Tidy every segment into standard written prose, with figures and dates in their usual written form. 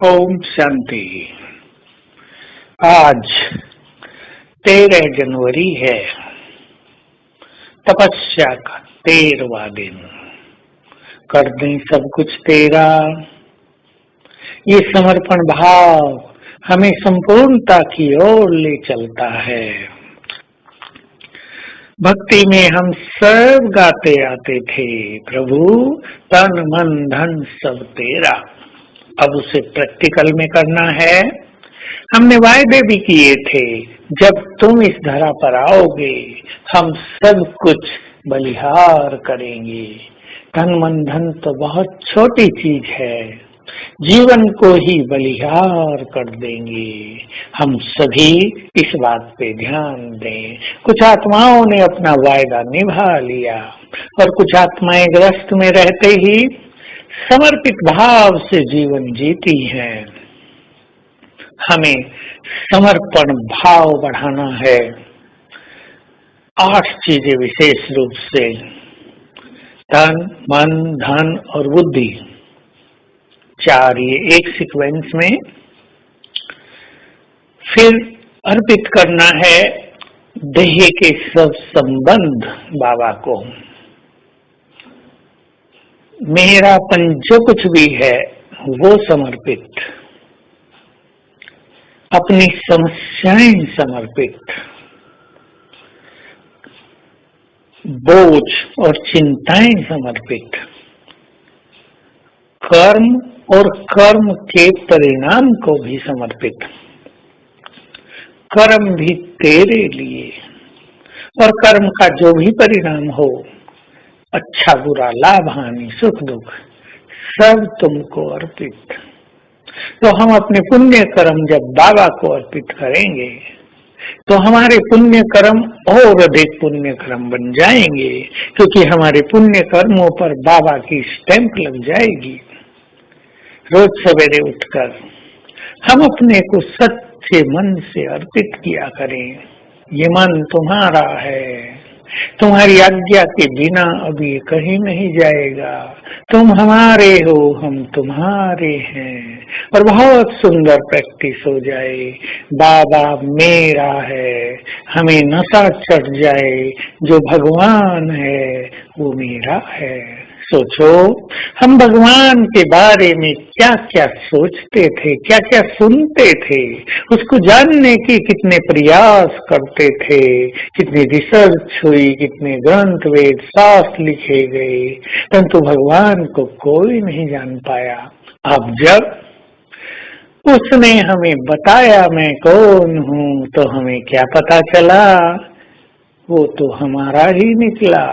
ओम शांति। आज 13 जनवरी है, तपस्या का 13वां दिन। कर दें सब कुछ तेरा, ये समर्पण भाव हमें संपूर्णता की ओर ले चलता है। भक्ति में हम सब गाते आते थे, प्रभु तन मन धन सब तेरा। अब उसे प्रैक्टिकल में करना है। हमने वायदे भी किए थे, जब तुम इस धरा पर आओगे हम सब कुछ बलिहार करेंगे। तन मन धन तो बहुत छोटी चीज है, जीवन को ही बलिहार कर देंगे। हम सभी इस बात पे ध्यान दें। कुछ आत्माओं ने अपना वायदा निभा लिया और कुछ आत्माएं ग्रस्त में रहते ही समर्पित भाव से जीवन जीती हैं। हमें समर्पण भाव बढ़ाना है। 8 चीजें विशेष रूप से, तन मन धन और बुद्धि, 4 ये एक सीक्वेंस में। फिर अर्पित करना है देह के सब संबंध बाबा को। मेरापन जो कुछ भी है वो समर्पित, अपनी समस्याएं समर्पित, बोझ और चिंताएं समर्पित, कर्म और कर्म के परिणाम को भी समर्पित। कर्म भी तेरे लिए और कर्म का जो भी परिणाम हो, अच्छा बुरा लाभ हानि सुख दुख, सब तुमको अर्पित। तो हम अपने पुण्य कर्म जब बाबा को अर्पित करेंगे तो हमारे पुण्य कर्म और अधिक पुण्य कर्म बन जाएंगे, क्योंकि हमारे पुण्य कर्मों पर बाबा की स्टैंप लग जाएगी। रोज सवेरे उठकर हम अपने को सच्चे मन से अर्पित किया करें। ये मन तुम्हारा है, तुम्हारी आज्ञा के बिना अभी कहीं नहीं जाएगा। तुम हमारे हो, हम तुम्हारे हैं। और बहुत सुंदर प्रैक्टिस हो जाए, बाबा मेरा है, हमें नशा चढ़ जाए, जो भगवान है वो मेरा है। सोचो, हम भगवान के बारे में क्या क्या सोचते थे, क्या क्या सुनते थे, उसको जानने की कितने प्रयास करते थे, कितनी रिसर्च हुई, कितने ग्रंथ वेद शास्त्र लिखे गए, परंतु भगवान को कोई नहीं जान पाया। अब जब उसने हमें बताया मैं कौन हूँ, तो हमें क्या पता चला, वो तो हमारा ही निकला,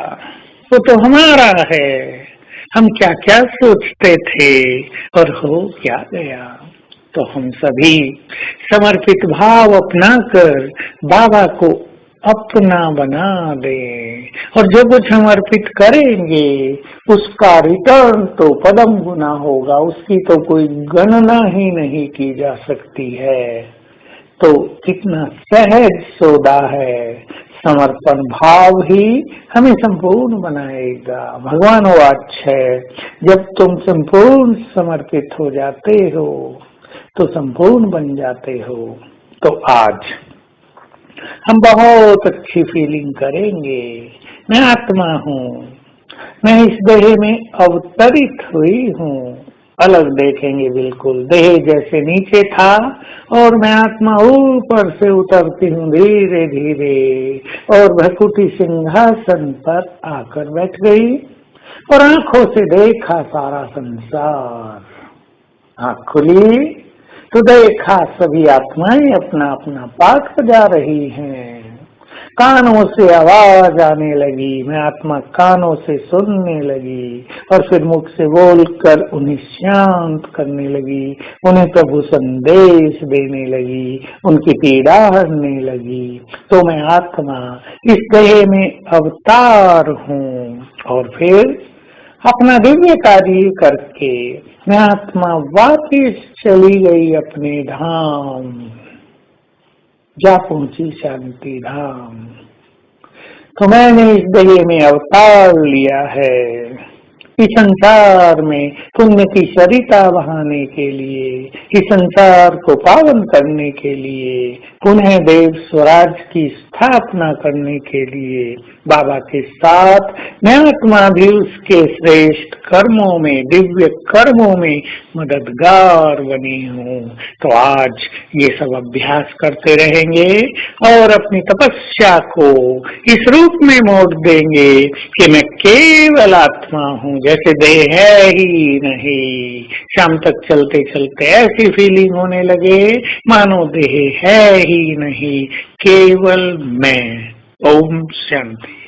वो तो हमारा है। हम क्या क्या सोचते थे और हो क्या गया। तो हम सभी समर्पित भाव अपनाकर बाबा को अपना बना दे, और जो कुछ हम अर्पित करेंगे उसका रिटर्न तो पदम गुना होगा, उसकी तो कोई गणना ही नहीं की जा सकती है। तो कितना सहज सौदा है। समर्पण भाव ही हमें संपूर्ण बनाएगा। भगवान वाच है, जब तुम संपूर्ण समर्पित हो जाते हो तो संपूर्ण बन जाते हो। तो आज हम बहुत अच्छी फीलिंग करेंगे। मैं आत्मा हूँ, मैं इस देह में अवतरित हुई हूँ। अलग देखेंगे बिल्कुल, देह जैसे नीचे था और मैं आत्मा ऊपर से उतरती हूँ धीरे धीरे, और भकुटी सिंहासन पर आकर बैठ गई और आंखों से देखा सारा संसार। आँख खुली तो देखा सभी आत्माएं अपना अपना पाठ बजा रही हैं। कानों से आवाज आने लगी, मैं आत्मा कानों से सुनने लगी और फिर मुख से बोलकर उन्हें शांत करने लगी, उन्हें प्रभु संदेश देने लगी, उनकी पीड़ा हरने लगी। तो मैं आत्मा इस देह में अवतार हूँ, और फिर अपना दिव्य कार्य करके मैं आत्मा वापिस चली गई अपने धाम, जा पहुंची शांति धाम। तो मैंने इस देह में अवतार लिया है, इस संसार में पुण्य की सरिता बहाने के लिए, इस संसार को पावन करने के लिए, पुनः देव स्वराज की स्थापना करने के लिए बाबा के साथ मैं आत्मा भी उसके श्रेष्ठ कर्मों में, दिव्य कर्मों में मददगार बनी हूँ। तो आज ये सब अभ्यास करते रहेंगे और अपनी तपस्या को इस रूप में मोड़ देंगे कि मैं केवल आत्मा हूँ, जैसे देह है ही नहीं। शाम तक चलते चलते ऐसी फीलिंग होने लगे मानो देह है ही नहीं, केवल मैं। ओम शांति।